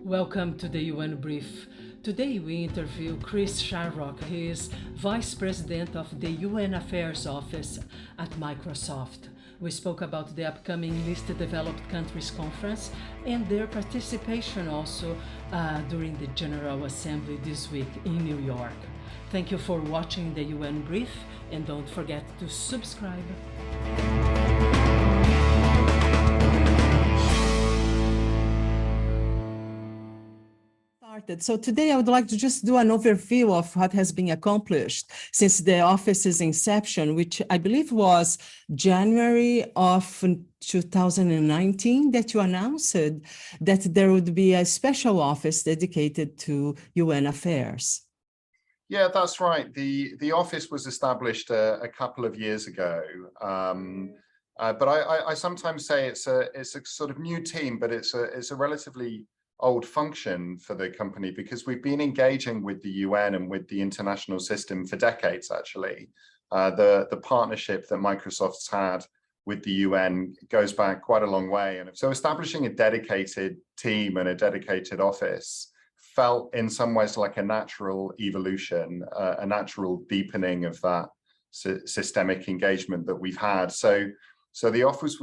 Welcome to the UN Brief. Today we interview Chris Sharrock. He is Vice President of the UN Affairs Office at Microsoft. We spoke about the upcoming Least Developed Countries Conference and their participation also during the General Assembly this week in New York. Thank you for watching the UN Brief and don't forget to subscribe. So today I would like to just do an overview of what has been accomplished since the office's inception, which I believe was January of 2019 that you announced that there would be a special office dedicated to UN affairs. Yeah, that's right. The office was established a couple of years ago. But I sometimes say it's a sort of new team, but it's a relatively old function for the company because we've been engaging with the UN and with the international system for decades, actually. The partnership that Microsoft's had with the UN goes back quite a long way. And so establishing a dedicated team and a dedicated office felt in some ways like a natural evolution, a natural deepening of that systemic engagement that we've had. So the office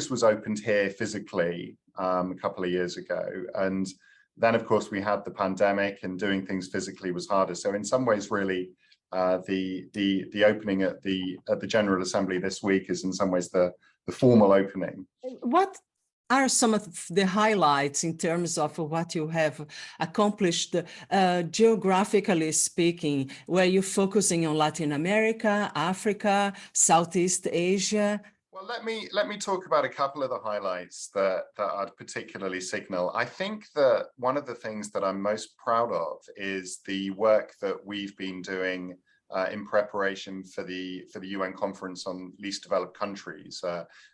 was opened here physically a couple of years ago, and then of course we had the pandemic, and doing things physically was harder. So in some ways, really, the opening at the General Assembly this week is in some ways the formal opening. What are some of the highlights in terms of what you have accomplished geographically speaking? Were you focusing on Latin America, Africa, Southeast Asia? Well, let me talk about a couple of the highlights that I'd particularly signal. I think that one of the things that I'm most proud of is the work that we've been doing in preparation for the UN Conference on Least Developed Countries,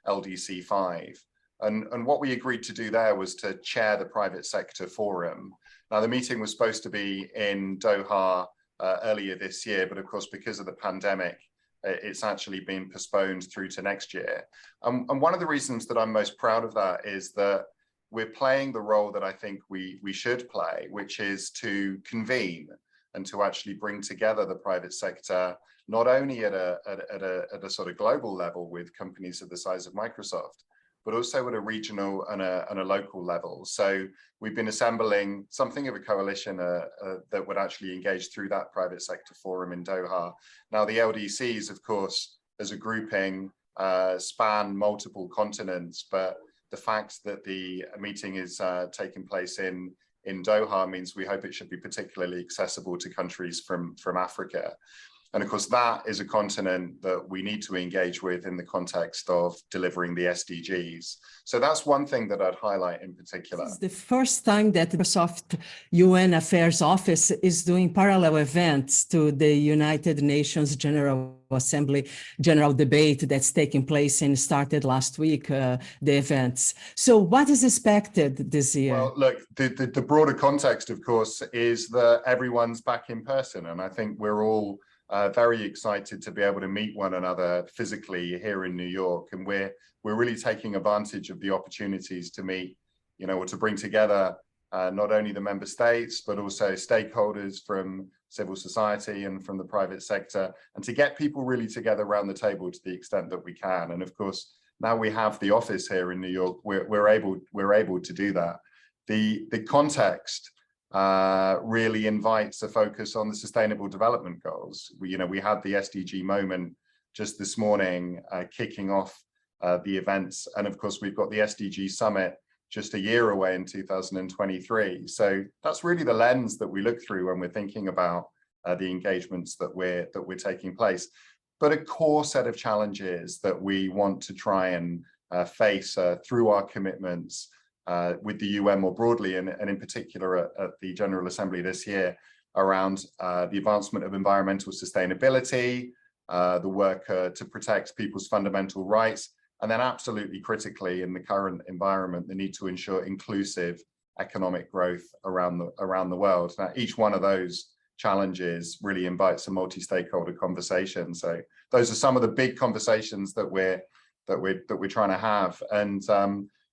LDC 5. And what we agreed to do there was to chair the private sector forum. Now, the meeting was supposed to be in Doha earlier this year, but of course, because of the pandemic, it's actually been postponed through to next year. And one of the reasons that I'm most proud of that is that we're playing the role that I think we should play, which is to convene and to actually bring together the private sector, not only at a sort of global level with companies of the size of Microsoft, but also at a regional and a local level. So we've been assembling something of a coalition that would actually engage through that private sector forum in Doha. Now, the LDCs, of course, as a grouping, span multiple continents, but the fact that the meeting is taking place in Doha means we hope it should be particularly accessible to countries from Africa. And of course, that is a continent that we need to engage with in the context of delivering the SDGs. So that's one thing that I'd highlight in particular. This is the first time that Microsoft UN Affairs Office is doing parallel events to the United Nations General Assembly general debate that's taking place and started last week, the events. So what is expected this year? Well, look, the broader context, of course, is that everyone's back in person. And I think we're all very excited to be able to meet one another physically here in New York, and we're really taking advantage of the opportunities to meet, or to bring together not only the member states but also stakeholders from civil society and from the private sector, and to get people really together around the table to the extent that we can. And of course, now we have the office here in New York, we're able to do that. The context really invites a focus on the Sustainable Development Goals. We had the SDG moment just this morning, kicking off the events. And of course, we've got the SDG Summit just a year away in 2023. So that's really the lens that we look through when we're thinking about the engagements that we're taking place. But a core set of challenges that we want to try and face through our commitments with the UN more broadly, and in particular at the General Assembly this year, around the advancement of environmental sustainability, the work to protect people's fundamental rights, and then absolutely critically in the current environment, the need to ensure inclusive economic growth around the world. Now, each one of those challenges really invites a multi-stakeholder conversation. So those are some of the big conversations that we're trying to have. And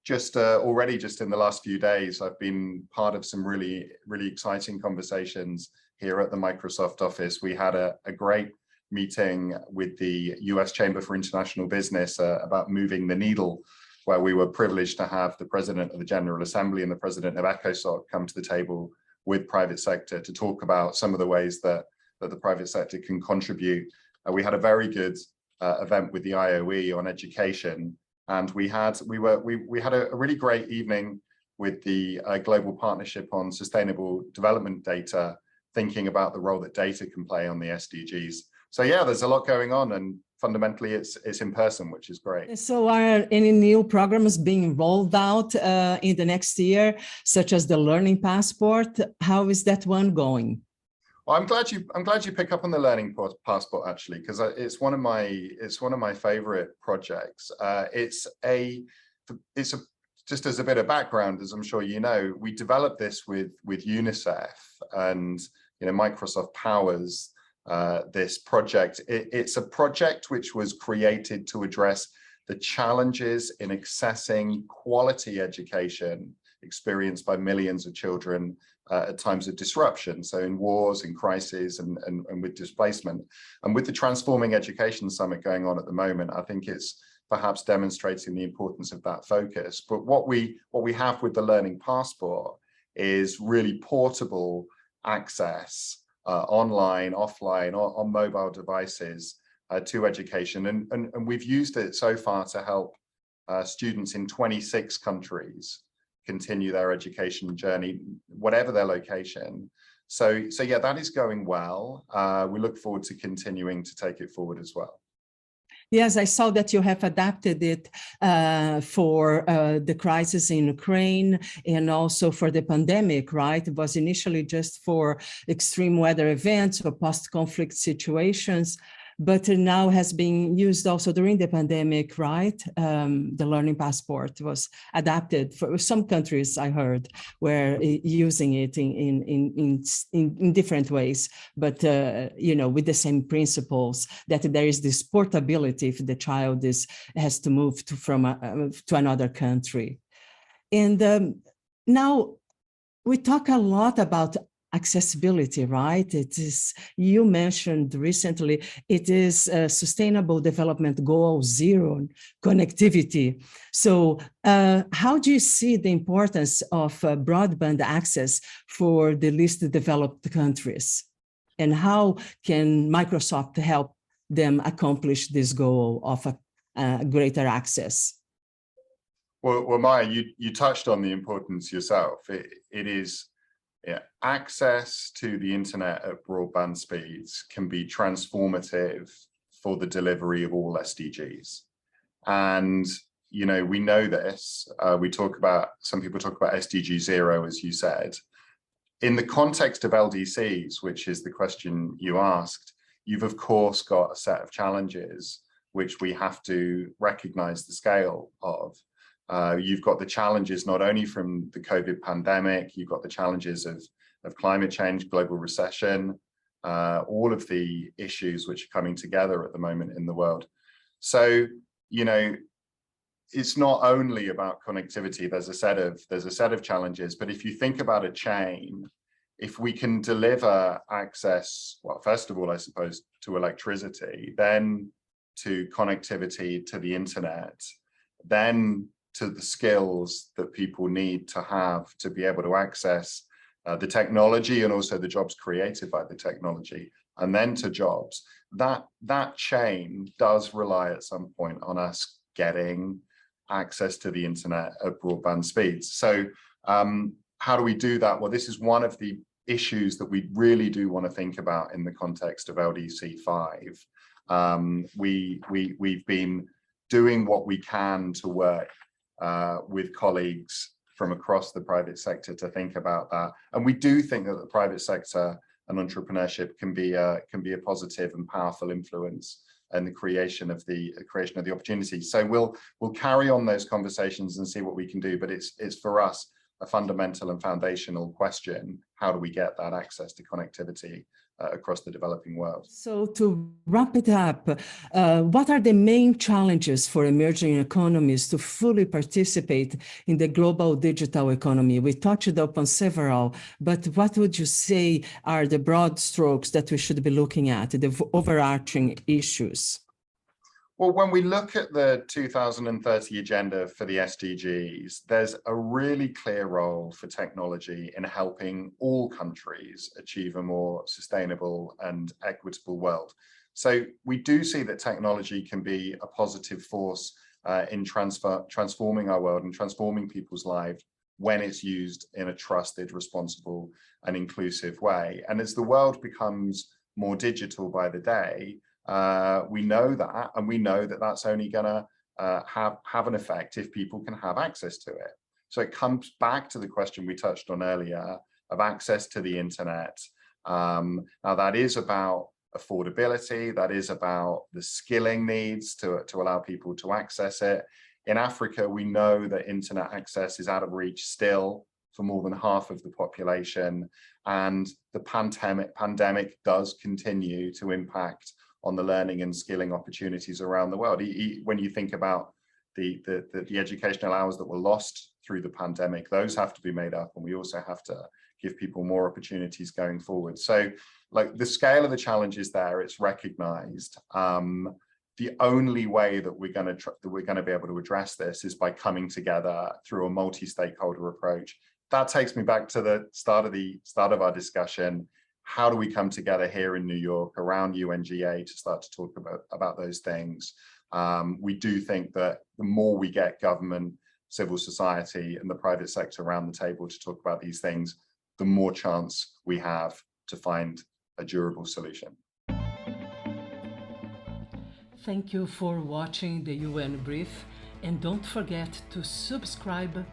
just already just in the last few days, I've been part of some really exciting conversations here at the Microsoft office. We had a great meeting with the US Chamber for International Business about moving the needle, where we were privileged to have the President of the General Assembly and the President of ECOSOC come to the table with private sector to talk about some of the ways that the private sector can contribute. We had a very good event with the IOE on education, and we had a really great evening with the Global Partnership on Sustainable Development Data, thinking about the role that data can play on the SDGs. So yeah, there's a lot going on, and fundamentally it's in person, which is great. So are any new programs being rolled out in the next year, such as the Learning Passport? How is that one going? Well, I'm glad you pick up on the Learning Passport, actually, because it's one of my favorite projects. Just as a bit of background, as I'm sure you know, we developed this with UNICEF, and Microsoft powers this project. It's a project which was created to address the challenges in accessing quality education experienced by millions of children at times of disruption, so in wars, in crises, and with displacement. And with the Transforming Education Summit going on at the moment, I think it's perhaps demonstrating the importance of that focus. But what we have with the Learning Passport is really portable access online, offline, on mobile devices to education. And we've used it so far to help students in 26 countries continue their education journey, whatever their location. So yeah, that is going well. We look forward to continuing to take it forward as well. Yes, I saw that you have adapted it for the crisis in Ukraine and also for the pandemic, right? It was initially just for extreme weather events or post-conflict situations, but now has been used also during the pandemic, right? The Learning Passport was adapted for some countries, I heard, were using it in different ways, but with the same principles, that there is this portability if the child has to move to another country. And now we talk a lot about accessibility, right? It is, you mentioned recently, it is Sustainable Development Goal 0, connectivity. So how do you see the importance of broadband access for the least developed countries? And how can Microsoft help them accomplish this goal of greater access? Well, Maya, you touched on the importance yourself. It is, access to the internet at broadband speeds can be transformative for the delivery of all SDGs. And, we know this, some people talk about SDG 0, as you said. In the context of LDCs, which is the question you asked, you've of course got a set of challenges which we have to recognize the scale of. You've got the challenges not only from the COVID pandemic, you've got the challenges of climate change, global recession, all of the issues which are coming together at the moment in the world. So, it's not only about connectivity. There's a set of challenges, but if you think about a chain, if we can deliver access, well, first of all, I suppose, to electricity, then to connectivity to the internet, then to the skills that people need to have to be able to access the technology and also the jobs created by the technology, and then to jobs, that chain does rely at some point on us getting access to the internet at broadband speeds. So how do we do that? Well, this is one of the issues that we really do want to think about in the context of LDC 5. We've been doing what we can to work with colleagues from across the private sector to think about that. And we do think that the private sector and entrepreneurship can be a positive and powerful influence in the creation of the opportunity. So we'll carry on those conversations and see what we can do. But it's for us a fundamental and foundational question: how do we get that access to connectivity across the developing world. So to wrap it up, what are the main challenges for emerging economies to fully participate in the global digital economy? We touched upon several, but what would you say are the broad strokes that we should be looking at, the overarching issues? Well, when we look at the 2030 agenda for the SDGs, there's a really clear role for technology in helping all countries achieve a more sustainable and equitable world. So we do see that technology can be a positive force in transforming our world and transforming people's lives when it's used in a trusted, responsible, and inclusive way. And as the world becomes more digital by the day, we know that, and we know that that's only going to have an effect if people can have access to it. So it comes back to the question we touched on earlier of access to the internet. Now that is about affordability, that is about the skilling needs to allow people to access it. In Africa, we know that internet access is out of reach still for more than half of the population, and the pandemic does continue to impact on the learning and skilling opportunities around the world. When you think about the educational hours that were lost through the pandemic, those have to be made up, and we also have to give people more opportunities going forward. So like the scale of the challenge is there, it's recognized. The only way that we're going to be able to address this is by coming together through a multi-stakeholder approach. That takes me back to the start of our discussion. How do we come together here in New York around UNGA to start to talk about those things? We do think that the more we get government, civil society, and the private sector around the table to talk about these things, the more chance we have to find a durable solution. Thank you for watching the UN Brief, and don't forget to subscribe